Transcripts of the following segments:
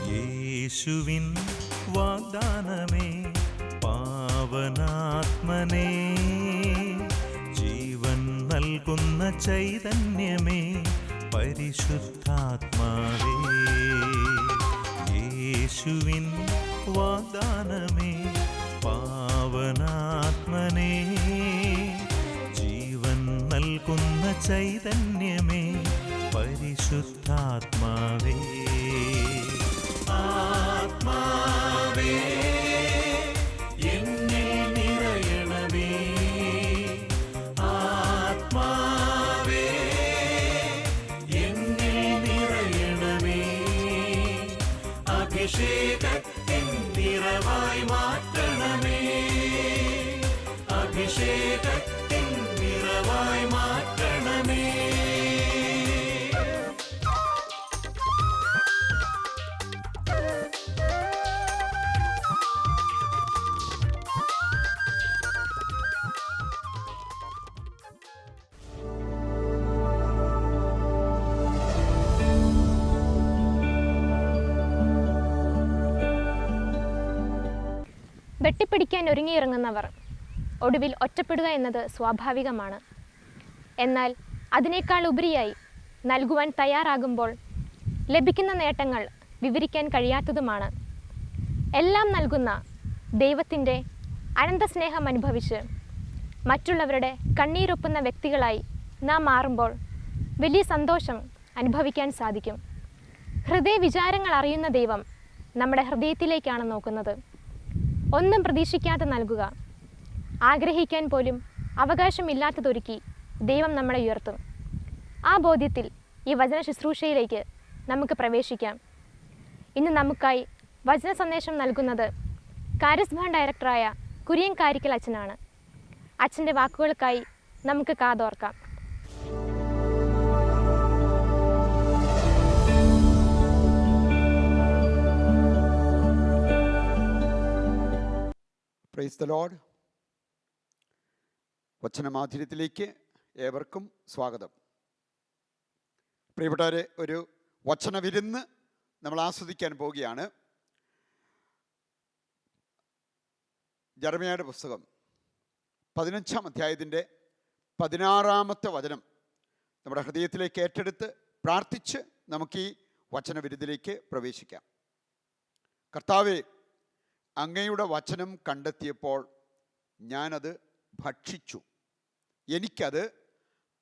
യേശുവിൻ വാഗ്ദാനമേ പാവനാത്മനേ, ജീവൻ നൽകുന്ന ചൈതന്യമേ പരിശുദ്ധാത്മാവേ. യേശുവിൻ വാഗ്ദാനമേ പാവനാത്മനേ, ജീവൻ നൽകുന്ന ചൈതന്യമേ പരിശുദ്ധാത്മാവേ. ആത്മാവേ എന്നിൽ നിറയണമേ, ആത്മാവേ എന്നിൽ നിറയണമേ, അഭിഷേകത്തിൻ നിറവായി മാറ്റണമേ, അഭിഷേകത്തിൻ നിറവായി മാറ്റണമേ. വെട്ടിപ്പിടിക്കാൻ ഒരുങ്ങിയിറങ്ങുന്നവർ ഒടുവിൽ ഒറ്റപ്പെടുക എന്നത് സ്വാഭാവികമാണ്. എന്നാൽ അതിനേക്കാൾ ഉപരിയായി നൽകുവാൻ തയ്യാറാകുമ്പോൾ ലഭിക്കുന്ന നേട്ടങ്ങൾ വിവരിക്കാൻ കഴിയാത്തതുമാണ്. എല്ലാം നൽകുന്ന ദൈവത്തിൻ്റെ അനന്തസ്നേഹം അനുഭവിച്ച് മറ്റുള്ളവരുടെ കണ്ണീരൊപ്പുന്ന വ്യക്തികളായി നാം മാറുമ്പോൾ വലിയ സന്തോഷം അനുഭവിക്കാൻ സാധിക്കും. ഹൃദയവിചാരങ്ങൾ അറിയുന്ന ദൈവം നമ്മുടെ ഹൃദയത്തിലേക്കാണ് നോക്കുന്നത്. ഒന്നും പ്രതീക്ഷിക്കാതെ നൽകുക, ആഗ്രഹിക്കാൻ പോലും അവകാശമില്ലാത്തതൊരുക്കി ദൈവം നമ്മളെ ഉയർത്തും. ആ ബോധ്യത്തിൽ ഈ വചന ശുശ്രൂഷയിലേക്ക് നമുക്ക് പ്രവേശിക്കാം. ഇന്ന് നമുക്കായി വചന സന്ദേശം നൽകുന്നത് കാരിസ്മ ഡയറക്ടറായ കുര്യൻ കാരിക്കൽ അച്ഛനാണ്. അച്ഛൻ്റെ വാക്കുകൾക്കായി നമുക്ക് കാതോർക്കാം. Praise the Lord. വചനമാധുര്യത്തിലേക്ക് ഏവർക്കും സ്വാഗതം. പ്രിയപ്പെട്ടവരെ, ഒരു വചന വിരുന്ന് നമ്മൾ ആസ്വദിക്കാൻ പോവുകയാണ്. ജെറമ്യായുടെ പുസ്തകം 15-ാം അധ്യായത്തിൻ്റെ 16-ാമത്തെ വചനം നമ്മുടെ ഹൃദയത്തിലേക്ക് ഏറ്റെടുത്ത് പ്രാർത്ഥിച്ച് നമുക്ക് ഈ വചന വിരുന്നിലേക്ക് പ്രവേശിക്കാം. കർത്താവേ, അങ്ങയുടെ വചനം കണ്ടെത്തിയപ്പോൾ ഞാനത് ഭക്ഷിച്ചു, എനിക്കത്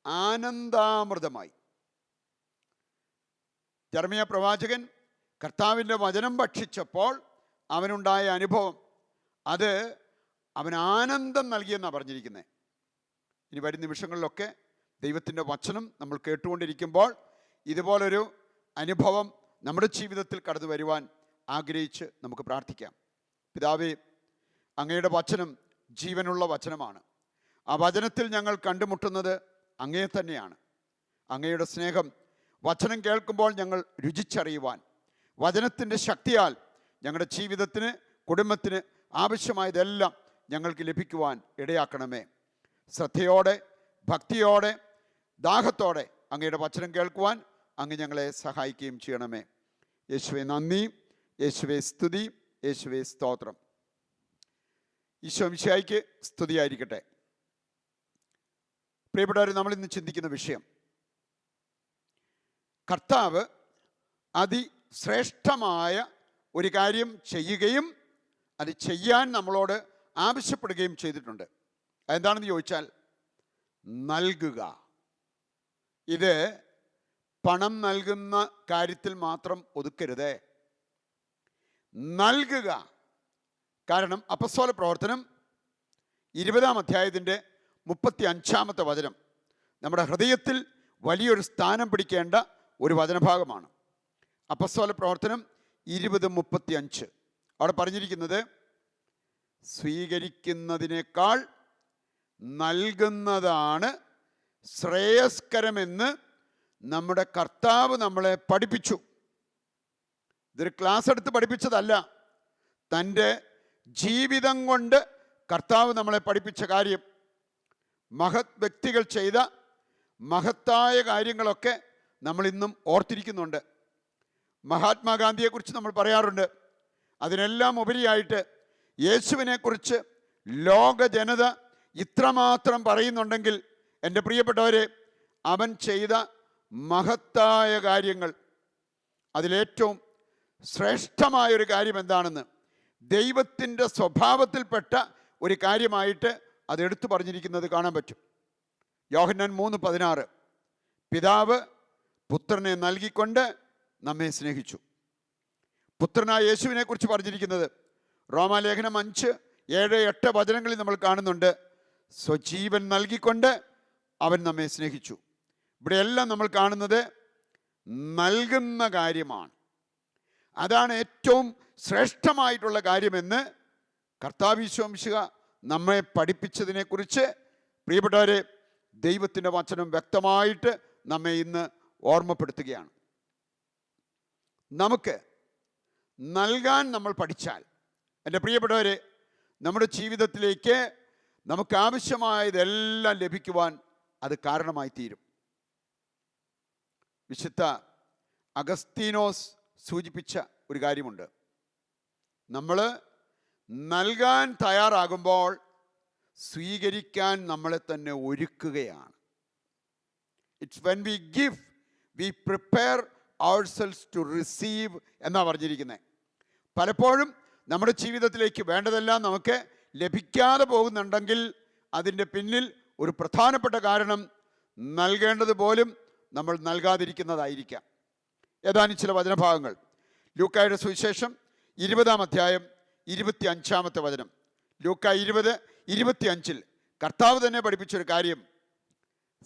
ആനന്ദാമൃതമായി. ജെറമ്യാ പ്രവാചകൻ കർത്താവിൻ്റെ വചനം ഭക്ഷിച്ചപ്പോൾ അവനുണ്ടായ അനുഭവം, അത് അവന് ആനന്ദം നൽകിയെന്നാണ് പറഞ്ഞിരിക്കുന്നത്. ഇനി വരും നിമിഷങ്ങളിലൊക്കെ ദൈവത്തിൻ്റെ വചനം നമ്മൾ കേട്ടുകൊണ്ടിരിക്കുമ്പോൾ ഇതുപോലൊരു അനുഭവം നമ്മുടെ ജീവിതത്തിൽ കടന്നു വരുവാൻ ആഗ്രഹിച്ച് നമുക്ക് പ്രാർത്ഥിക്കാം. പിതാവേ, അങ്ങയുടെ വചനം ജീവനുള്ള വചനമാണ്. ആ വചനത്തിൽ ഞങ്ങൾ കണ്ടുമുട്ടുന്നത് അങ്ങയെ തന്നെയാണ്. അങ്ങയുടെ സ്നേഹം വചനം കേൾക്കുമ്പോൾ ഞങ്ങൾ രുചിച്ചറിയുവാൻ, വചനത്തിൻ്റെ ശക്തിയാൽ ഞങ്ങളുടെ ജീവിതത്തിന്, കുടുംബത്തിന് ആവശ്യമായതെല്ലാം ഞങ്ങൾക്ക് ലഭിക്കുവാൻ ഇടയാക്കണമേ. ശ്രദ്ധയോടെ, ഭക്തിയോടെ, ദാഹത്തോടെ അങ്ങയുടെ വചനം കേൾക്കുവാൻ അങ്ങ് ഞങ്ങളെ സഹായിക്കുകയും ചെയ്യണമേ. യേശുവേ നന്ദി, യേശുവേ സ്തുതി, യേശുവേ സ്തോത്രം. ഈശോ മിശിഹായ്ക്ക് സ്തുതിയായിരിക്കട്ടെ. പ്രിയപ്പെട്ടവർ, നമ്മളിന്ന് ചിന്തിക്കുന്ന വിഷയം, കർത്താവ് അതിശ്രേഷ്ഠമായ ഒരു കാര്യം ചെയ്യുകയും അത് ചെയ്യാൻ നമ്മളോട് ആവശ്യപ്പെടുകയും ചെയ്തിട്ടുണ്ട്. അതെന്താണെന്ന് ചോദിച്ചാൽ നൽകുക. ഇത് പണം നൽകുന്ന കാര്യത്തിൽ മാത്രം ഒതുക്കരുതേ, നൽകുക. കാരണം അപ്പസ്തോല പ്രവർത്തനം 20-ാം അധ്യായത്തിൻ്റെ 35-ാമത്തെ വചനം നമ്മുടെ ഹൃദയത്തിൽ വലിയൊരു സ്ഥാനം പിടിക്കേണ്ട ഒരു വചനഭാഗമാണ്. അപ്പസ്തോല പ്രവർത്തനം 20:35 അവിടെ പറഞ്ഞിരിക്കുന്നത്, സ്വീകരിക്കുന്നതിനേക്കാൾ നൽകുന്നതാണ് ശ്രേയസ്കരമെന്ന് നമ്മുടെ കർത്താവ് നമ്മളെ പഠിപ്പിച്ചു. ഇതൊരു ക്ലാസ് എടുത്ത് പഠിപ്പിച്ചതല്ല. തൻ്റെ ജീവിതം കൊണ്ട് കർത്താവ് നമ്മളെ പഠിപ്പിച്ച കാര്യം, മഹത് വ്യക്തികൾ ചെയ്ത മഹത്തായ കാര്യങ്ങളൊക്കെ നമ്മൾ ഇന്നും ഓർത്തിരിക്കുന്നുണ്ട്. മഹാത്മാഗാന്ധിയെക്കുറിച്ച് നമ്മൾ പറയാറുണ്ട്. അതിനെല്ലാം ഉപരിയായിട്ട് യേശുവിനെക്കുറിച്ച് ലോക ജനത ഇത്രമാത്രം പറയുന്നുണ്ടെങ്കിൽ എൻ്റെ പ്രിയപ്പെട്ടവരെ, അവൻ ചെയ്ത മഹത്തായ കാര്യങ്ങൾ, അതിലേറ്റവും ശ്രേഷ്ഠമായൊരു കാര്യം എന്താണെന്ന്, ദൈവത്തിൻ്റെ സ്വഭാവത്തിൽപ്പെട്ട ഒരു കാര്യമായിട്ട് അത് എടുത്തു പറഞ്ഞിരിക്കുന്നത് കാണാൻ പറ്റും. യോഹന്നാൻ 3:16, പിതാവ് പുത്രനെ നൽകിക്കൊണ്ട് നമ്മെ സ്നേഹിച്ചു. പുത്രനായ യേശുവിനെ കുറിച്ച് പറഞ്ഞിരിക്കുന്നത് റോമാലേഖനം 5, 7, 8 വചനങ്ങളിൽ നമ്മൾ കാണുന്നുണ്ട്. സ്വജീവൻ നൽകിക്കൊണ്ട് അവൻ നമ്മെ സ്നേഹിച്ചു. ഇവിടെയെല്ലാം നമ്മൾ കാണുന്നത് നൽകുന്ന കാര്യമാണ്. അതാണ് ഏറ്റവും ശ്രേഷ്ഠമായിട്ടുള്ള കാര്യമെന്ന് കർത്താവ് യേശു മിശിഹ നമ്മെ പഠിപ്പിച്ചതിനെക്കുറിച്ച് പ്രിയപ്പെട്ടവരെ, ദൈവത്തിൻ്റെ വചനം വ്യക്തമായിട്ട് നമ്മെ ഇന്ന് ഓർമ്മപ്പെടുത്തുകയാണ്. നമുക്ക് നൽകാൻ നമ്മൾ പഠിച്ചാൽ, എൻ്റെ പ്രിയപ്പെട്ടവരെ, നമ്മുടെ ജീവിതത്തിലേക്ക് നമുക്ക് ആവശ്യമായതെല്ലാം ലഭിക്കുവാൻ അത് കാരണമായി തീരും. വിശുദ്ധ അഗസ്തീനോസ് സൂചിപ്പിച്ച ഒരു കാര്യമുണ്ട്. നമ്മൾ നൽകാൻ തയ്യാറാകുമ്പോൾ സ്വീകരിക്കാൻ നമ്മളെ തന്നെ ഒരുക്കുകയാണ്. It's when we give we prepare ourselves to receive എന്നാണ് പറഞ്ഞിരിക്കുന്നത്. പലപ്പോഴും നമ്മുടെ ജീവിതത്തിലേക്ക് വേണ്ടതെല്ലാം നമുക്ക് ലഭിക്കാതെ പോകുന്നുണ്ടെങ്കിൽ അതിൻ്റെ പിന്നിൽ ഒരു പ്രധാനപ്പെട്ട കാരണം നൽകേണ്ടത് പോലും നമ്മൾ നൽകാതിരിക്കുന്നതായിരിക്കാം. ഏതാനും ചില വചനഭാഗങ്ങൾ. ലൂക്കായുടെ സുവിശേഷം 20-ാം അധ്യായം 25-ാമത്തെ വചനം. ലൂക്ക 20:25 കർത്താവ് തന്നെ പഠിപ്പിച്ചൊരു കാര്യം,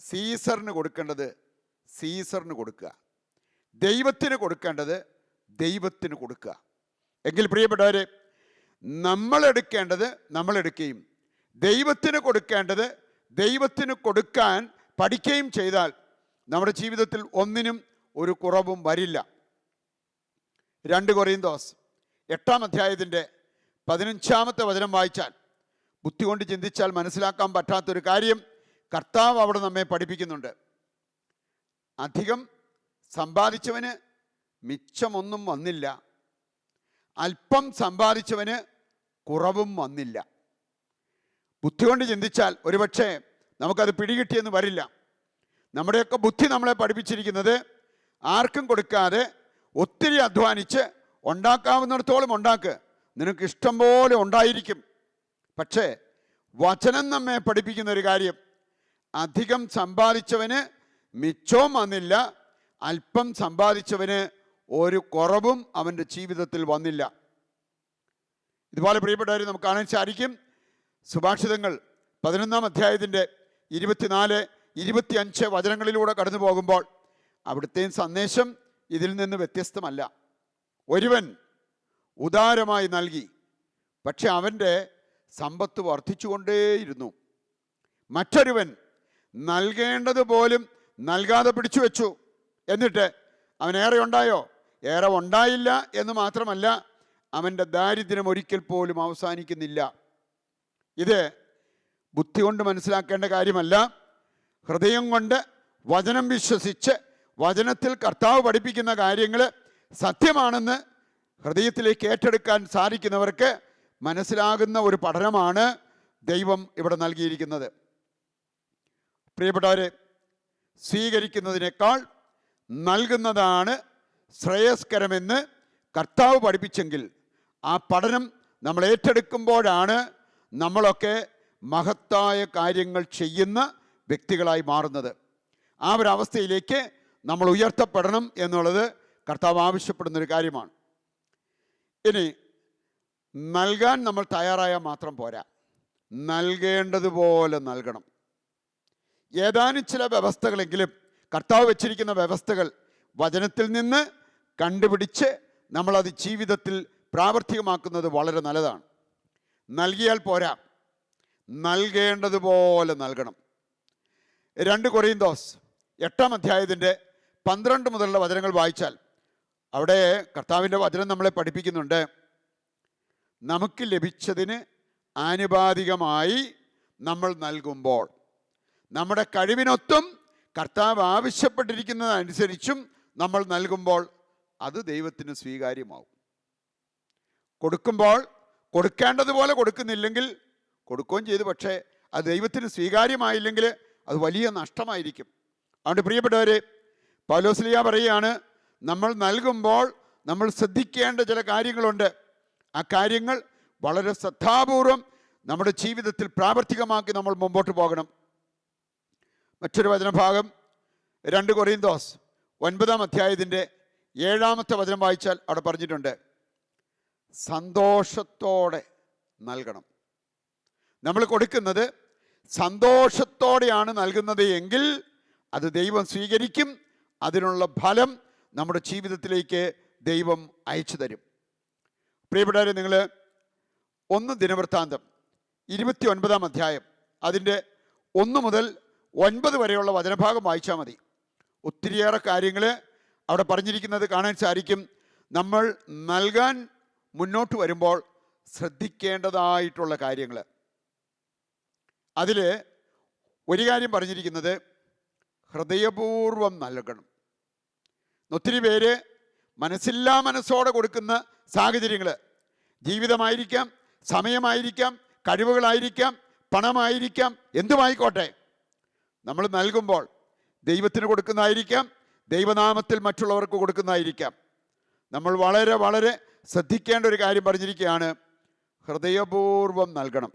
സീസറിന് കൊടുക്കേണ്ടത് സീസറിന് കൊടുക്കുക, ദൈവത്തിന് കൊടുക്കേണ്ടത് ദൈവത്തിന് കൊടുക്കുക. എങ്കിൽ പ്രിയപ്പെട്ടവരെ, നമ്മൾ എടുക്കേണ്ടത് നമ്മൾ എടുക്കുകയും ദൈവത്തിന് കൊടുക്കേണ്ടത് ദൈവത്തിന് കൊടുക്കാൻ പഠിക്കുകയും ചെയ്താൽ നമ്മുടെ ജീവിതത്തിൽ ഒന്നിനും ഒരു കുറവും വരില്ല. 2 കൊരിന്തോസ് 8-ാം അധ്യായത്തിൻ്റെ 15-ാമത്തെ വചനം വായിച്ചാൽ, ബുദ്ധി കൊണ്ട് ചിന്തിച്ചാൽ മനസ്സിലാക്കാൻ പറ്റാത്തൊരു കാര്യം കർത്താവ് അവിടെ നമ്മെ പഠിപ്പിക്കുന്നുണ്ട്. അധികം സമ്പാദിച്ചവന് മിച്ചമൊന്നും വന്നില്ല, അല്പം സമ്പാദിച്ചവന് കുറവും വന്നില്ല. ബുദ്ധി കൊണ്ട് ചിന്തിച്ചാൽ ഒരുപക്ഷെ നമുക്കത് പിടികിട്ടിയെന്ന് വരില്ല. നമ്മുടെയൊക്കെ ബുദ്ധി നമ്മളെ പഠിപ്പിച്ചിരിക്കുന്നത് ആർക്കും കൊടുക്കാതെ ഒത്തിരി അധ്വാനിച്ച് ഉണ്ടാക്കാവുന്നിടത്തോളം ഉണ്ടാക്ക്, നിനക്ക് ഇഷ്ടം പോലെ ഉണ്ടായിരിക്കും. പക്ഷേ വചനം നമ്മെ പഠിപ്പിക്കുന്ന ഒരു കാര്യം, അധികം സമ്പാദിച്ചവന് മിച്ചവും വന്നില്ല, അല്പം സമ്പാദിച്ചവന് ഒരു കുറവും അവൻ്റെ ജീവിതത്തിൽ വന്നില്ല. ഇതുപോലെ പ്രിയപ്പെട്ടവരെ നമുക്ക് കാണാൻ സാധിക്കും. സുഭാഷിതങ്ങൾ 11-ാം അധ്യായത്തിൻ്റെ 24-25 വചനങ്ങളിലൂടെ കടന്നു പോകുമ്പോൾ അവിടുത്തെയും സന്ദേശം ഇതിൽ നിന്ന് വ്യത്യസ്തമല്ല. ഒരുവൻ ഉദാരമായി നൽകി, പക്ഷെ അവൻ്റെ സമ്പത്ത് വർദ്ധിച്ചുകൊണ്ടേയിരുന്നു. മറ്റൊരുവൻ നൽകേണ്ടത് പോലും നൽകാതെ പിടിച്ചു വെച്ചു, എന്നിട്ട് അവൻ ഏറെ ഉണ്ടായോ? ഏറെ ഉണ്ടായില്ല എന്ന് മാത്രമല്ല, അവൻ്റെ ദാരിദ്ര്യം ഒരിക്കൽ പോലും അവസാനിക്കുന്നില്ല. ഇത് ബുദ്ധി കൊണ്ട് മനസ്സിലാക്കേണ്ട കാര്യമല്ല, ഹൃദയം കൊണ്ട് വചനം വിശ്വസിച്ച് വചനത്തിൽ കർത്താവ് പഠിപ്പിക്കുന്ന കാര്യങ്ങൾ സത്യമാണെന്ന് ഹൃദയത്തിലേക്ക് ഏറ്റെടുക്കാൻ സാധിക്കുന്നവർക്ക് മനസ്സിലാകുന്ന ഒരു പഠനമാണ് ദൈവം ഇവിടെ നൽകിയിരിക്കുന്നത്. പ്രിയപ്പെട്ടവരെ, സ്വീകരിക്കുന്നതിനേക്കാൾ നൽകുന്നതാണ് ശ്രേയസ്കരമെന്ന് കർത്താവ് പഠിപ്പിച്ചെങ്കിൽ ആ പഠനം നമ്മൾ ഏറ്റെടുക്കുമ്പോഴാണ് നമ്മളൊക്കെ മഹത്തായ കാര്യങ്ങൾ ചെയ്യുന്ന വ്യക്തികളായി മാറുന്നത്. ആ ഒരു അവസ്ഥയിലേക്ക് നമ്മൾ ഉയർത്തപ്പെടണം എന്നുള്ളത് കർത്താവ് ആവശ്യപ്പെടുന്നൊരു കാര്യമാണ്. ഇനി നൽകാൻ നമ്മൾ തയ്യാറായാൽ മാത്രം പോരാ, നൽകേണ്ടതുപോലെ നൽകണം. ഏതാനും ചില വ്യവസ്ഥകളെങ്കിലും, കർത്താവ് വെച്ചിരിക്കുന്ന വ്യവസ്ഥകൾ വചനത്തിൽ നിന്ന് കണ്ടുപിടിച്ച് നമ്മളത് ജീവിതത്തിൽ പ്രാവർത്തികമാക്കുന്നത് വളരെ നല്ലതാണ്. നൽകിയാൽ പോരാ, നൽകേണ്ടതുപോലെ നൽകണം. 2 കൊരിന്തോസ് 8-ാം അധ്യായത്തിൻ്റെ 12 മുതലുള്ള വചനങ്ങൾ വായിച്ചാൽ അവിടെ കർത്താവിൻ്റെ വചനം നമ്മളെ പഠിപ്പിക്കുന്നുണ്ട്, നമുക്ക് ലഭിച്ചതിന് ആനുപാതികമായി നമ്മൾ നൽകുമ്പോൾ, നമ്മുടെ കഴിവിനൊത്തും കർത്താവ് ആവശ്യപ്പെട്ടിരിക്കുന്നതനുസരിച്ചും നമ്മൾ നൽകുമ്പോൾ അത് ദൈവത്തിന് സ്വീകാര്യമാവും. കൊടുക്കുമ്പോൾ കൊടുക്കേണ്ടതുപോലെ കൊടുക്കുന്നില്ലെങ്കിൽ, കൊടുക്കുകയും ചെയ്തു, പക്ഷേ അത് ദൈവത്തിന് സ്വീകാര്യമായില്ലെങ്കിൽ അത് വലിയ നഷ്ടമായിരിക്കും. അതുകൊണ്ട് പ്രിയപ്പെട്ടവരെ, പൗലോസ്ലീഹ പറയുകയാണ്, നമ്മൾ നൽകുമ്പോൾ നമ്മൾ ശ്രദ്ധിക്കേണ്ട ചില കാര്യങ്ങളുണ്ട്. ആ കാര്യങ്ങൾ വളരെ ശ്രദ്ധാപൂർവം നമ്മുടെ ജീവിതത്തിൽ പ്രാവർത്തികമാക്കി നമ്മൾ മുമ്പോട്ട് പോകണം. മറ്റൊരു വചനഭാഗം 2 കൊരിന്തോസ് 9-ാം അധ്യായത്തിൻ്റെ 7-ാമത്തെ വചനം വായിച്ചാൽ അവിടെ പറഞ്ഞിട്ടുണ്ട്, സന്തോഷത്തോടെ നൽകണം. നമ്മൾ കൊടുക്കുന്നത് സന്തോഷത്തോടെയാണ് നൽകുന്നത് എങ്കിൽ അത് ദൈവം സ്വീകരിക്കും. അതിനുള്ള ഫലം നമ്മുടെ ജീവിതത്തിലേക്ക് ദൈവം അയച്ചു തരും. പ്രിയപ്പെട്ടവരെ, നിങ്ങൾ 1 ദിനവൃത്താന്തം 29-ാം അധ്യായം അതിൻ്റെ 1 മുതൽ 9 വരെയുള്ള വചനഭാഗം വായിച്ചാൽ മതി. ഒത്തിരിയേറെ കാര്യങ്ങൾ അവിടെ പറഞ്ഞിരിക്കുന്നത് കാണാൻ സാധിക്കും. നമ്മൾ നൽകാൻ മുന്നോട്ട് വരുമ്പോൾ ശ്രദ്ധിക്കേണ്ടതായിട്ടുള്ള കാര്യങ്ങൾ. അതിൽ ഒരു കാര്യം പറഞ്ഞിരിക്കുന്നത് ഹൃദയപൂർവം നൽകണം. ഒത്തിരി പേര് മനസ്സില്ലാ മനസ്സോടെ കൊടുക്കുന്ന സാഹചര്യങ്ങൾ, ജീവിതമായിരിക്കാം, സമയമായിരിക്കാം, കഴിവുകളായിരിക്കാം, പണമായിരിക്കാം, എന്തുമായിക്കോട്ടെ, നമ്മൾ നൽകുമ്പോൾ ദൈവത്തിന് കൊടുക്കുന്നതായിരിക്കാം, ദൈവനാമത്തിൽ മറ്റുള്ളവർക്ക് കൊടുക്കുന്നതായിരിക്കാം. നമ്മൾ വളരെ വളരെ ശ്രദ്ധിക്കേണ്ട ഒരു കാര്യം പറഞ്ഞിരിക്കുകയാണ്, ഹൃദയപൂർവം നൽകണം.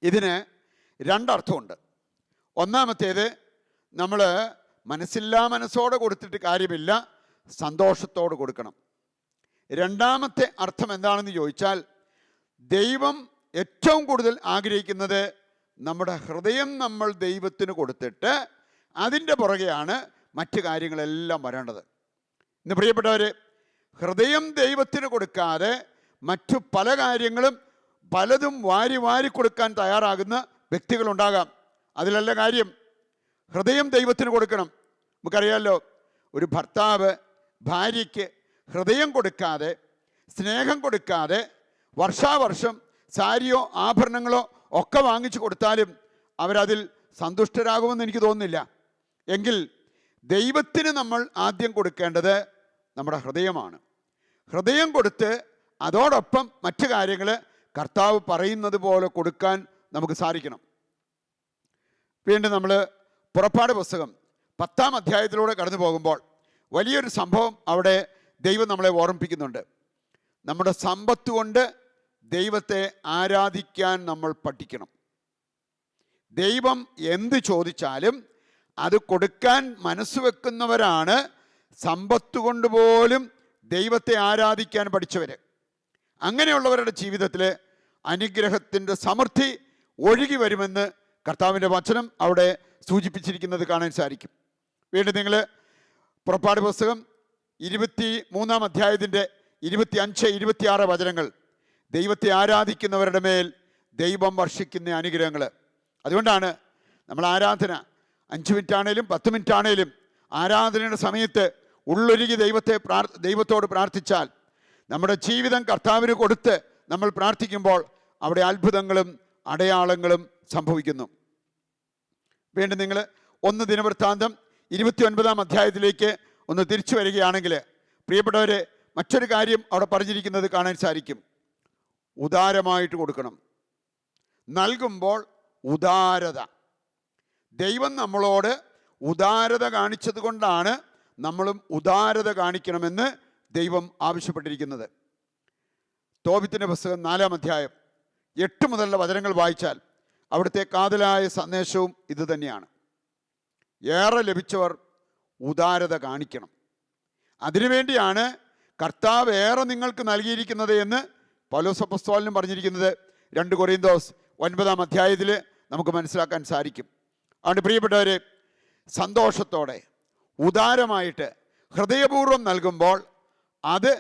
ഇതിന് 2 അർത്ഥമുണ്ട്. ഒന്നാമത്തേത്, നമ്മൾ മനസ്സില്ലാ മനസ്സോടെ കൊടുത്തിട്ട് കാര്യമില്ല, സന്തോഷത്തോടെ കൊടുക്കണം. രണ്ടാമത്തെ അർത്ഥം എന്താണെന്ന് ചോദിച്ചാൽ, ദൈവം ഏറ്റവും കൂടുതൽ ആഗ്രഹിക്കുന്നത് നമ്മുടെ ഹൃദയം നമ്മൾ ദൈവത്തിന് കൊടുത്തിട്ട് അതിൻ്റെ പുറകെയാണ് മറ്റു കാര്യങ്ങളെല്ലാം വരേണ്ടത്. ഇന്ന് പ്രിയപ്പെട്ടവർ, ഹൃദയം ദൈവത്തിന് കൊടുക്കാതെ മറ്റു പല കാര്യങ്ങളും പലതും വാരി വാരി കൊടുക്കാൻ തയ്യാറാകുന്ന വ്യക്തികളുണ്ടാകാം. അതിലല്ല കാര്യം. ഹൃദയം ദൈവത്തിന് കൊടുക്കണം. നമുക്കറിയാമല്ലോ, ഒരു ഭർത്താവ് ഭാര്യയ്ക്ക് ഹൃദയം കൊടുക്കാതെ, സ്നേഹം കൊടുക്കാതെ, വർഷാവർഷം സാരിയോ ആഭരണങ്ങളോ ഒക്കെ വാങ്ങിച്ചു കൊടുത്താലും അവരതിൽ സന്തുഷ്ടരാകുമെന്ന് എനിക്ക് തോന്നുന്നില്ല. എങ്കിൽ ദൈവത്തിന് നമ്മൾ ആദ്യം കൊടുക്കേണ്ടത് നമ്മുടെ ഹൃദയമാണ്. ഹൃദയം കൊടുത്ത് അതോടൊപ്പം മറ്റു കാര്യങ്ങൾ കർത്താവ് പറയുന്നത് പോലെ കൊടുക്കാൻ നമുക്ക് സാധിക്കണം. വീണ്ടും നമ്മൾ പുറപ്പാട് പുസ്തകം 10-ാം അധ്യായത്തിലൂടെ കടന്നു പോകുമ്പോൾ വലിയൊരു സംഭവം അവിടെ ദൈവം നമ്മളെ ഓർമ്മിപ്പിക്കുന്നുണ്ട്. നമ്മുടെ സമ്പത്ത് കൊണ്ട് ദൈവത്തെ ആരാധിക്കാൻ നമ്മൾ പഠിക്കണം. ദൈവം എന്ത് ചോദിച്ചാലും അത് കൊടുക്കാൻ മനസ്സ് വെക്കുന്നവരാണ് സമ്പത്ത് കൊണ്ട് പോലും ദൈവത്തെ ആരാധിക്കാൻ പഠിച്ചവർ. അങ്ങനെയുള്ളവരുടെ ജീവിതത്തിൽ അനുഗ്രഹത്തിൻ്റെ സമൃദ്ധി ഒഴുകി വരുമെന്ന് കർത്താവിൻ്റെ വചനം അവിടെ സൂചിപ്പിച്ചിരിക്കുന്നത് കാണാൻ സാധിക്കും. വീണ്ടും നിങ്ങൾ പുറപ്പാട് പുസ്തകം 23-ാം അധ്യായത്തിൻ്റെ 25-26 വചനങ്ങൾ, ദൈവത്തെ ആരാധിക്കുന്നവരുടെ മേൽ ദൈവം വർഷിക്കുന്ന അനുഗ്രഹങ്ങൾ. അതുകൊണ്ടാണ് നമ്മൾ ആരാധന 5 മിനിറ്റ് ആണേലും 10 മിനിറ്റ് ആണേലും ആരാധനയുടെ സമയത്ത് ഉള്ളൊരുക്കി ദൈവത്തോട് പ്രാർത്ഥിച്ചാൽ, നമ്മുടെ ജീവിതം കർത്താവിന് കൊടുത്ത് നമ്മൾ പ്രാർത്ഥിക്കുമ്പോൾ അവിടെ അത്ഭുതങ്ങളും അടയാളങ്ങളും സംഭവിക്കുന്നു. വീണ്ടും നിങ്ങൾ 1 ദിനവൃത്താന്തം 29-ാം അധ്യായത്തിലേക്ക് ഒന്ന് തിരിച്ചു വരികയാണെങ്കിൽ, പ്രിയപ്പെട്ടവരെ, മറ്റൊരു കാര്യം അവിടെ പറഞ്ഞിരിക്കുന്നത് കാണാൻ സാധിക്കും. ഉദാരമായിട്ട് കൊടുക്കണം. നൽകുമ്പോൾ ഉദാരത. ദൈവം നമ്മളോട് ഉദാരത കാണിച്ചത് കൊണ്ടാണ് നമ്മളും ഉദാരത കാണിക്കണമെന്ന് ദൈവം ആവശ്യപ്പെട്ടിരിക്കുന്നത്. തോബിത്തിൻ്റെ പുസ്തകം 4-ാം അധ്യായം 8 മുതലുള്ള വചനങ്ങൾ വായിച്ചാൽ അവിടുത്തെ കാതലായ സന്ദേശവും ഇത് തന്നെയാണ്. ഏറെ ലഭിച്ചവർ ഉദാരത കാണിക്കണം. അതിനുവേണ്ടിയാണ് കർത്താവ് ഏറെ നിങ്ങൾക്ക് നൽകിയിരിക്കുന്നത് എന്ന് പൗലോസ് അപ്പോസ്തലനും പറഞ്ഞിരിക്കുന്നത് 2 കൊരിന്തോസ് 9-ാം അധ്യായത്തിൽ നമുക്ക് മനസ്സിലാക്കാൻ സാധിക്കും. അതുകൊണ്ട് പ്രിയപ്പെട്ടവരെ, സന്തോഷത്തോടെ ഉദാരമായിട്ട് ഹൃദയപൂർവ്വം നൽകുമ്പോൾ അത്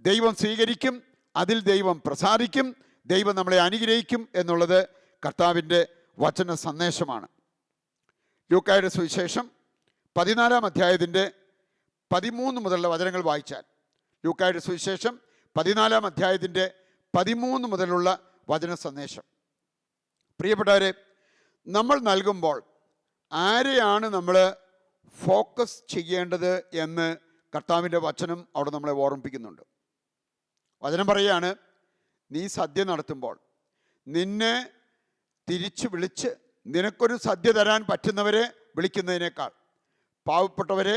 ദൈവം സ്വീകരിക്കും, അതിൽ ദൈവം പ്രസാദിക്കും, ദൈവം നമ്മളെ അനുഗ്രഹിക്കും എന്നുള്ളത് കർത്താവിൻ്റെ വചന സന്ദേശമാണ്. ലൂക്കായുടെ സുവിശേഷം 14-ാം അധ്യായത്തിൻ്റെ 13 മുതലുള്ള വചനങ്ങൾ വായിച്ചാൽ, ലൂക്കായുടെ സുവിശേഷം 14-ാം അധ്യായത്തിൻ്റെ 13 മുതലുള്ള വചന സന്ദേശം. പ്രിയപ്പെട്ടവരെ, നമ്മൾ നൽകുമ്പോൾ ആരെയാണ് നമ്മൾ ഫോക്കസ് ചെയ്യേണ്ടത് എന്ന് കർത്താവിൻ്റെ വചനം അവിടെ നമ്മളെ ഓർമ്മിപ്പിക്കുന്നുണ്ട്. വചനം പറയുകയാണ്, നീ സദ്യ നടത്തുമ്പോൾ നിന്നെ തിരിച്ചു വിളിച്ച് നിനക്കൊരു സദ്യ തരാൻ പറ്റുന്നവരെ വിളിക്കുന്നതിനേക്കാൾ പാവപ്പെട്ടവരെ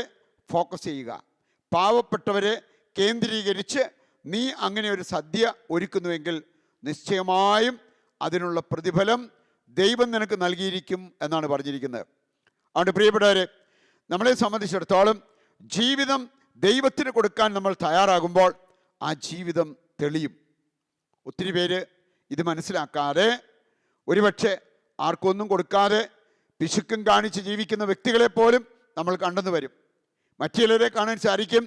ഫോക്കസ് ചെയ്യുക. പാവപ്പെട്ടവരെ കേന്ദ്രീകരിച്ച് നീ അങ്ങനെ ഒരു സദ്യ ഒരുക്കുന്നുവെങ്കിൽ നിശ്ചയമായും അതിനുള്ള പ്രതിഫലം ദൈവം നിനക്ക് നൽകിയിരിക്കും എന്നാണ് പറഞ്ഞിരിക്കുന്നത്. അതുകൊണ്ട് പ്രിയപ്പെട്ടവരെ, നമ്മളെ സംബന്ധിച്ചിടത്തോളം ജീവിതം ദൈവത്തിന് കൊടുക്കാൻ നമ്മൾ തയ്യാറാകുമ്പോൾ ആ ജീവിതം തെളിയും. ഒത്തിരി പേര് ഇത് മനസ്സിലാക്കാതെ ഒരുപക്ഷെ ആർക്കൊന്നും കൊടുക്കാതെ പിശുക്കും കാണിച്ച് ജീവിക്കുന്ന വ്യക്തികളെ പോലും നമ്മൾ കണ്ടെന്ന് വരും. മറ്റു ചിലരെ കാണാൻ സാധിക്കും,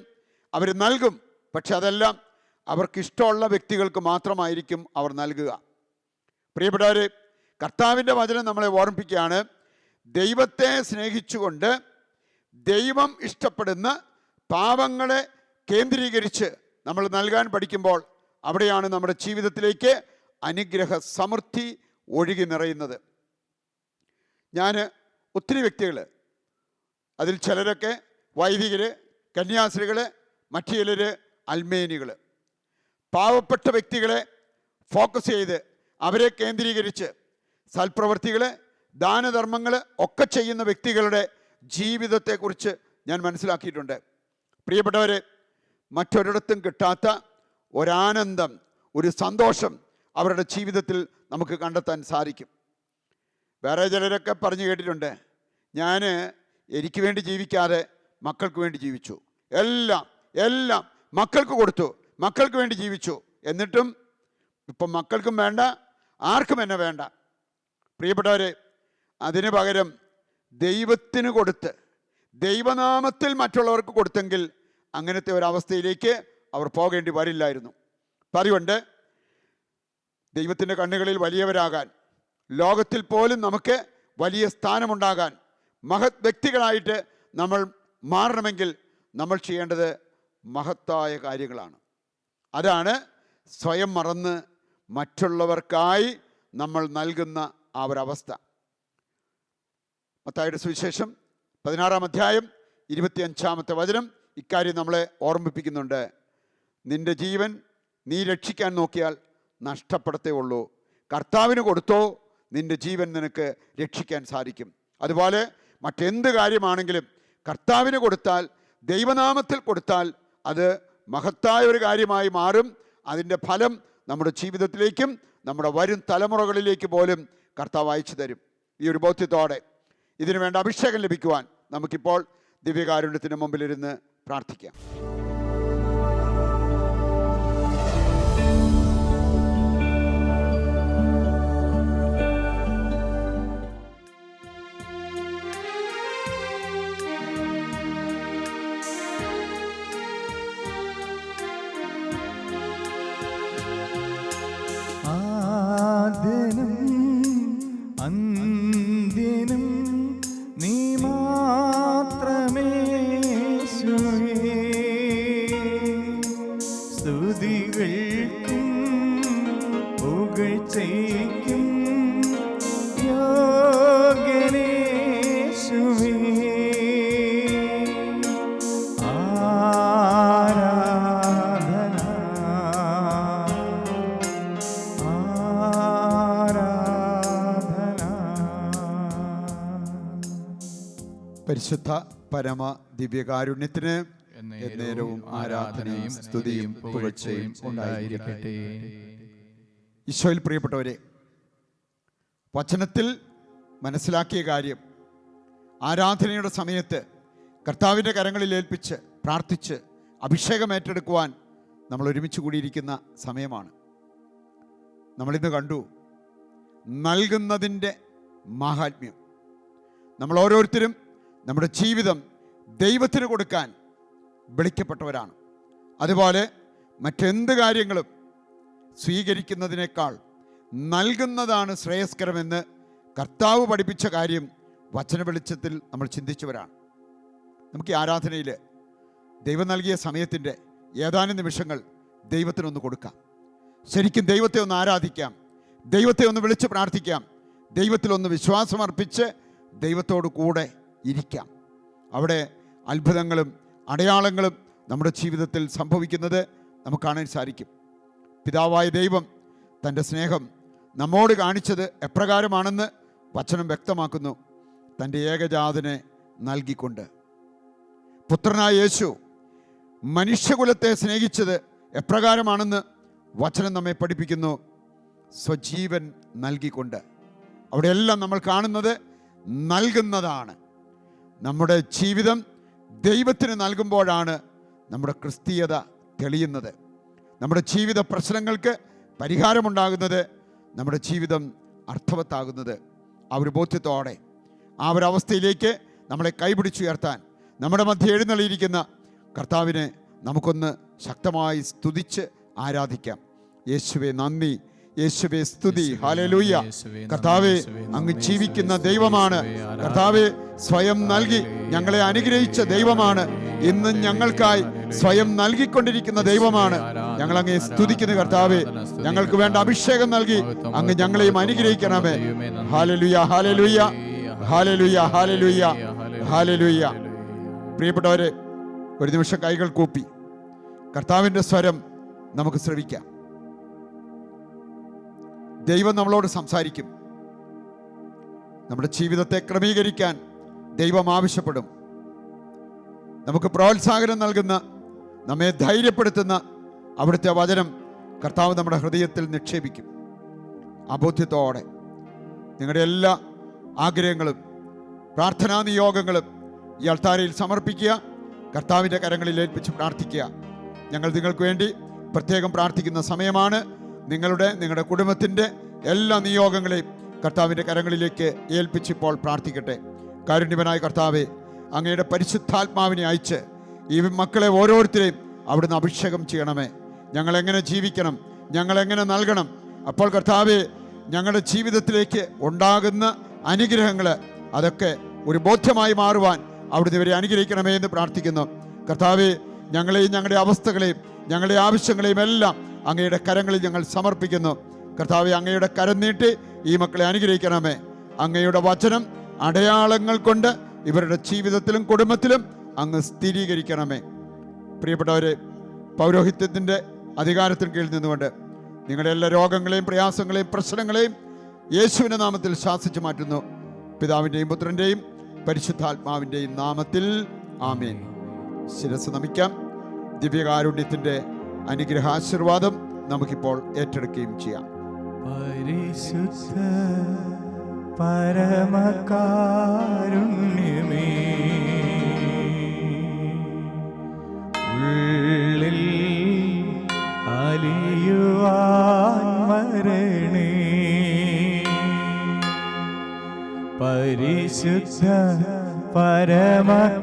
അവർ നൽകും, പക്ഷെ അതെല്ലാം അവർക്കിഷ്ടമുള്ള വ്യക്തികൾക്ക് മാത്രമായിരിക്കും അവർ നൽകുക. പ്രിയപ്പെട്ടവർ, കർത്താവിൻ്റെ വചനം നമ്മളെ ഓർമ്മിപ്പിക്കുകയാണ്, ദൈവത്തെ സ്നേഹിച്ചുകൊണ്ട് ദൈവം ഇഷ്ടപ്പെടുന്ന പാവങ്ങളെ കേന്ദ്രീകരിച്ച് നമ്മൾ നൽകാൻ പഠിക്കുമ്പോൾ അവിടെയാണ് നമ്മുടെ ജീവിതത്തിലേക്ക് അനുഗ്രഹ സമൃദ്ധി ഒഴുകി നിറയുന്നത്. ഞാൻ ഒത്തിരി വ്യക്തികൾ, അതിൽ ചിലരൊക്കെ വൈദികർ, കന്യാസ്ത്രീകൾ, മറ്റു ചിലർ അൽമേനികൾ, പാവപ്പെട്ട വ്യക്തികളെ ഫോക്കസ് ചെയ്ത് അവരെ കേന്ദ്രീകരിച്ച് സൽപ്രവർത്തികൾ, ദാനധർമ്മങ്ങൾ ഒക്കെ ചെയ്യുന്ന വ്യക്തികളുടെ ജീവിതത്തെക്കുറിച്ച് ഞാൻ മനസ്സിലാക്കിയിട്ടുണ്ട്. പ്രിയപ്പെട്ടവരെ, മറ്റൊരിടത്തും കിട്ടാത്ത ഒരാനന്ദം, ഒരു സന്തോഷം അവരുടെ ജീവിതത്തിൽ നമുക്ക് കണ്ടെത്താൻ സാധിക്കും. വേറെ ചിലരൊക്കെ പറഞ്ഞു കേട്ടിട്ടുണ്ട്, ഞാൻ എനിക്ക് വേണ്ടി ജീവിക്കാതെ മക്കൾക്ക് വേണ്ടി ജീവിച്ചു, എല്ലാം മക്കൾക്ക് കൊടുത്തു, മക്കൾക്ക് വേണ്ടി ജീവിച്ചു, എന്നിട്ടും ഇപ്പം മക്കൾക്കും വേണ്ട, ആർക്കും എന്നെ വേണ്ട. പ്രിയപ്പെട്ടവരെ, അതിന് പകരം ദൈവത്തിന് കൊടുത്ത് ദൈവനാമത്തിൽ മറ്റുള്ളവർക്ക് കൊടുത്തെങ്കിൽ അങ്ങനത്തെ ഒരവസ്ഥയിലേക്ക് അവർ പോകേണ്ടി വരില്ലായിരുന്നു. അപ്പം അതുകൊണ്ട് ദൈവത്തിൻ്റെ കണ്ണുകളിൽ വലിയവരാകാൻ, ലോകത്തിൽ പോലും നമുക്ക് വലിയ സ്ഥാനമുണ്ടാകാൻ, മഹത് വ്യക്തികളായിട്ട് നമ്മൾ മാറണമെങ്കിൽ നമ്മൾ ചെയ്യേണ്ടത് മഹത്തായ കാര്യങ്ങളാണ്. അതാണ് സ്വയം മറന്ന് മറ്റുള്ളവർക്കായി നമ്മൾ നൽകുന്ന ആ ഒരവസ്ഥ. മത്തായിയുടെ സുവിശേഷം 16-ാം അധ്യായം 25-ാമത്തെ വചനം ഇക്കാര്യം നമ്മളെ ഓർമ്മിപ്പിക്കുന്നുണ്ട്. നിന്റെ ജീവൻ നീ രക്ഷിക്കാൻ നോക്കിയാൽ നഷ്ടപ്പെടത്തേ ഉള്ളൂ, കർത്താവിന് കൊടുത്തോ നിന്റെ ജീവൻ നിനക്ക് രക്ഷിക്കാൻ സാധിക്കും. അതുപോലെ മറ്റെന്ത് കാര്യമാണെങ്കിലും കർത്താവിന് കൊടുത്താൽ, ദൈവനാമത്തിൽ കൊടുത്താൽ അത് മഹത്തായ ഒരു കാര്യമായി മാറും. അതിൻ്റെ ഫലം നമ്മുടെ ജീവിതത്തിലേക്കും നമ്മുടെ വരും തലമുറകളിലേക്ക് പോലും കർത്താവ് അയച്ചു തരും. ഈ ഒരു ബോധ്യത്തോടെ ഇതിനു വേണ്ട അഭിഷേകം ലഭിക്കുവാൻ നമുക്കിപ്പോൾ ദിവ്യകാരുണ്യത്തിന് മുമ്പിലിരുന്ന് പ്രാർത്ഥിക്കാം. ആദ്യനും അന്ത്യനും നീ മാത്രമേ യേശുവേ. സ്തുതികൾക്കും പുകഴ്ചയ്ക്കും യോഗ്യനേശുവേ. പരിശുദ്ധ പരമ ദിവ്യകാരുണ്യത്തിന് എന്നേരവും ആരാധനയും സ്തുതിയും പുകഴ്ചയും ഉണ്ടായിരിക്കട്ടെ. ഈശോയിൽ പ്രിയപ്പെട്ടവരെ, വചനത്തിൽ മനസ്സിലാക്കിയ കാര്യം, ആരാധനയുടെ സമയത്ത് കർത്താവിൻ്റെ കരങ്ങളിൽ ഏൽപ്പിച്ച് പ്രാർത്ഥിച്ച് അഭിഷേകം ഏറ്റെടുക്കുവാൻ നമ്മൾ ഒരുമിച്ച് കൂടിയിരിക്കുന്ന സമയമാണ്. നമ്മളിന്ന് കണ്ടു നൽകുന്നതിൻ്റെ മാഹാത്മ്യം. നമ്മൾ ഓരോരുത്തരും നമ്മുടെ ജീവിതം ദൈവത്തിന് കൊടുക്കാൻ വിളിക്കപ്പെട്ടവരാണ്. അതുപോലെ മറ്റെന്ത് കാര്യങ്ങളും സ്വീകരിക്കുന്നതിനേക്കാൾ നൽകുന്നതാണ് ശ്രേയസ്കരമെന്ന് കർത്താവ് പഠിപ്പിച്ച കാര്യം വചന വെളിച്ചത്തിൽ നമ്മൾ ചിന്തിച്ചവരാണ്. നമുക്ക് ഈ ആരാധനയിൽ ദൈവം നൽകിയ സമയത്തിൻ്റെ ഏതാനും നിമിഷങ്ങൾ ദൈവത്തിനൊന്ന് കൊടുക്കാം. ശരിക്കും ദൈവത്തെ ഒന്ന് ആരാധിക്കാം, ദൈവത്തെ ഒന്ന് വിളിച്ച് പ്രാർത്ഥിക്കാം, ദൈവത്തിലൊന്ന് വിശ്വാസമർപ്പിച്ച് ദൈവത്തോട് കൂടെ ഇരിക്കാം. അവിടെ അത്ഭുതങ്ങളും അടയാളങ്ങളും നമ്മുടെ ജീവിതത്തിൽ സംഭവിക്കുന്നത് നമുക്ക് കാണാൻ സാധിക്കും. പിതാവായ ദൈവം തൻ്റെ സ്നേഹം നമ്മോട് കാണിച്ചത് എപ്രകാരമാണെന്ന് വചനം വ്യക്തമാക്കുന്നു. തൻ്റെ ഏകജാതനെ നൽകിക്കൊണ്ട്. പുത്രനായ യേശു മനുഷ്യകുലത്തെ സ്നേഹിച്ചത് എപ്രകാരമാണെന്ന് വചനം നമ്മെ പഠിപ്പിക്കുന്നു. സ്വജീവൻ നൽകിക്കൊണ്ട്. അവിടെയെല്ലാം നമ്മൾ കാണുന്നത് നൽകുന്നതാണ്. നമ്മുടെ ജീവിതം ദൈവത്തിന് നൽകുമ്പോഴാണ് നമ്മുടെ ക്രിസ്തീയത തെളിയുന്നത്. നമ്മുടെ ജീവിത പ്രശ്നങ്ങൾക്ക് പരിഹാരമുണ്ടാകുന്നത്, നമ്മുടെ ജീവിതം അർത്ഥവത്താകുന്നത്. ആ ഒരു ബോധ്യത്തോടെ ആ ഒരു അവസ്ഥയിലേക്ക് നമ്മളെ കൈപിടിച്ചുയർത്താൻ നമ്മുടെ മധ്യ എഴുന്നള്ളിയിരിക്കുന്ന കർത്താവിനെ നമുക്കൊന്ന് ശക്തമായി സ്തുതിച്ച് ആരാധിക്കാം. യേശുവേ നന്ദി, യേശുവേ സ്തുതി, ഹല്ലേലൂയ. കർത്താവേ, അങ്ങ് ജീവിക്കുന്ന ദൈവമാണ്. കർത്താവേ, സ്വയം നൽകി ഞങ്ങളെ അനുഗ്രഹിച്ച ദൈവമാണ്. ഇന്നും ഞങ്ങൾക്കായി സ്വയം നൽകിക്കൊണ്ടിരിക്കുന്ന ദൈവമാണ്. ഞങ്ങൾ അങ്ങേ സ്തുതിക്കുന്നു കർത്താവേ. ഞങ്ങൾക്ക് വേണ്ട അഭിഷേകം നൽകി അങ്ങ് ഞങ്ങളെയും അനുഗ്രഹിക്കണമേ. Hallelujah, hallelujah, hallelujah, hallelujah, hallelujah. പ്രിയപ്പെട്ടവരെ, ഒരു നിമിഷം കൈകൾ കൂപ്പി കർത്താവിൻ്റെ സ്വരം നമുക്ക് ശ്രവിക്കാം. ദൈവം നമ്മളോട് സംസാരിക്കും. നമ്മുടെ ജീവിതത്തെ ക്രമീകരിക്കാൻ ദൈവം ആവശ്യപ്പെടും. നമുക്ക് പ്രോത്സാഹനം നൽകുന്ന, നമ്മെ ധൈര്യപ്പെടുത്തുന്ന അവിടുത്തെ വചനം കർത്താവ് നമ്മുടെ ഹൃദയത്തിൽ നിക്ഷേപിക്കും. അബോധ്യത്തോടെ നിങ്ങളുടെ എല്ലാ ആഗ്രഹങ്ങളും പ്രാർത്ഥനാ നിയോഗങ്ങളും ഈ അൾത്താരയിൽ സമർപ്പിക്കുക. കർത്താവിൻ്റെ കരങ്ങളിൽ ഏൽപ്പിച്ച് പ്രാർത്ഥിക്കുക. ഞങ്ങൾ നിങ്ങൾക്ക് വേണ്ടി പ്രത്യേകം പ്രാർത്ഥിക്കുന്ന സമയമാണ്. നിങ്ങളുടെ കുടുംബത്തിൻ്റെ എല്ലാ നിയോഗങ്ങളെയും കർത്താവിൻ്റെ കരങ്ങളിലേക്ക് ഏൽപ്പിച്ചിപ്പോൾ പ്രാർത്ഥിക്കട്ടെ. കാരുണ്യവനായ കർത്താവെ, അങ്ങയുടെ പരിശുദ്ധാത്മാവിനെ അയച്ച് ഈ മക്കളെ ഓരോരുത്തരെയും അവിടുന്ന് അഭിഷേകം ചെയ്യണമേ. ഞങ്ങളെങ്ങനെ ജീവിക്കണം, ഞങ്ങളെങ്ങനെ നൽകണം. അപ്പോൾ കർത്താവെ, ഞങ്ങളുടെ ജീവിതത്തിലേക്ക് ഉണ്ടാകുന്ന അനുഗ്രഹങ്ങൾ അതൊക്കെ ഒരു ബോധ്യമായി മാറുവാൻ അവിടുന്ന് ഇവരെ അനുഗ്രഹിക്കണമേ എന്ന് പ്രാർത്ഥിക്കുന്നു. കർത്താവെ, ഞങ്ങളെയും ഞങ്ങളുടെ അവസ്ഥകളെയും ഞങ്ങളുടെ ആവശ്യങ്ങളെയും എല്ലാം അങ്ങയുടെ കരങ്ങളിൽ ഞങ്ങൾ സമർപ്പിക്കുന്നു. കർത്താവെ, അങ്ങയുടെ കരം നീട്ടി ഈ മക്കളെ അനുഗ്രഹിക്കണമേ. അങ്ങയുടെ വചനം അടയാളങ്ങൾ കൊണ്ട് ഇവരുടെ ജീവിതത്തിലും കുടുംബത്തിലും അങ്ങ് സ്ഥിരീകരിക്കണമേ. പ്രിയപ്പെട്ടവരെ, പൗരോഹിത്യത്തിൻ്റെ അധികാരത്തിന് കീഴിൽ നിന്നുകൊണ്ട് നിങ്ങളുടെ എല്ലാ രോഗങ്ങളെയും പ്രയാസങ്ങളെയും പ്രശ്നങ്ങളെയും യേശുവിൻ്റെ നാമത്തിൽ ശാസിച്ചു മാറ്റുന്നു. പിതാവിൻ്റെയും പുത്രൻ്റെയും പരിശുദ്ധാത്മാവിൻ്റെയും നാമത്തിൽ ആമേൻ. ശിരസ് നമിക്കാം. ദിവ്യകാരുണ്യത്തിൻ്റെ അനുഗ്രഹാശീർവാദം നമുക്കിപ്പോൾ ഏറ്റെടുക്കുകയും ചെയ്യാം. പരിശുദ്ധ പരമകാരുണ്യമേ, ഉള്ളിൽ അലിയുവാൻ വരണേ. പരിശുദ്ധ പരമകാരുണ്യമേ,